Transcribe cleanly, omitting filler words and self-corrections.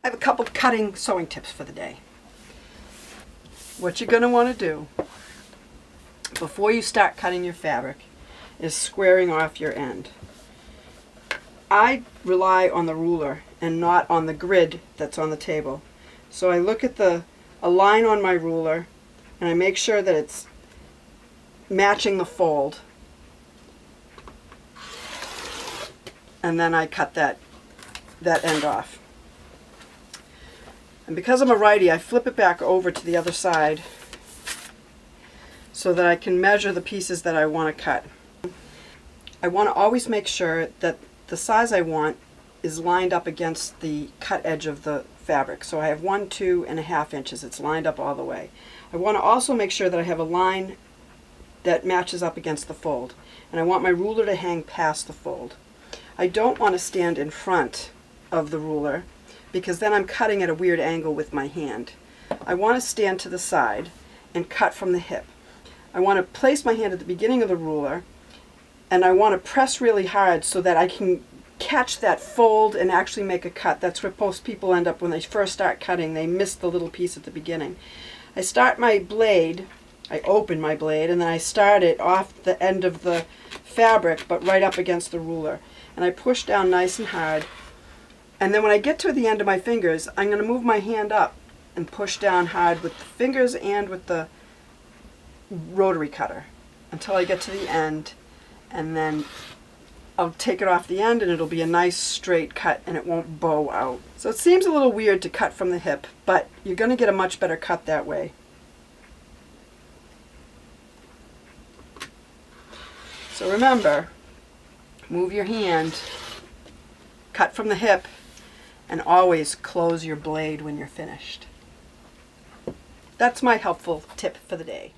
I have a couple cutting sewing tips for the day. What you're going to want to do before you start cutting your fabric is squaring off your end. I rely on the ruler and not on the grid that's on the table. So I look at a line on my ruler and I make sure that it's matching the fold. And then I cut that end off. And because I'm a righty, I flip it back over to the other side so that I can measure the pieces that I want to cut. I want to always make sure that the size I want is lined up against the cut edge of the fabric. So I have 1, 2.5 inches. It's lined up all the way. I want to also make sure that I have a line that matches up against the fold. And I want my ruler to hang past the fold. I don't want to stand in front of the ruler because then I'm cutting at a weird angle with my hand. I want to stand to the side and cut from the hip. I want to place my hand at the beginning of the ruler and I want to press really hard so that I can catch that fold and actually make a cut. That's where most people end up when they first start cutting. They miss the little piece at the beginning. I start my blade, I open my blade, and then I start it off the end of the fabric but right up against the ruler. And I push down nice and hard. And then when I get to the end of my fingers, I'm going to move my hand up and push down hard with the fingers and with the rotary cutter until I get to the end, and then I'll take it off the end and it'll be a nice straight cut and it won't bow out. So it seems a little weird to cut from the hip, but you're going to get a much better cut that way. So remember, move your hand, cut from the hip, and always close your blade when you're finished. That's my helpful tip for the day.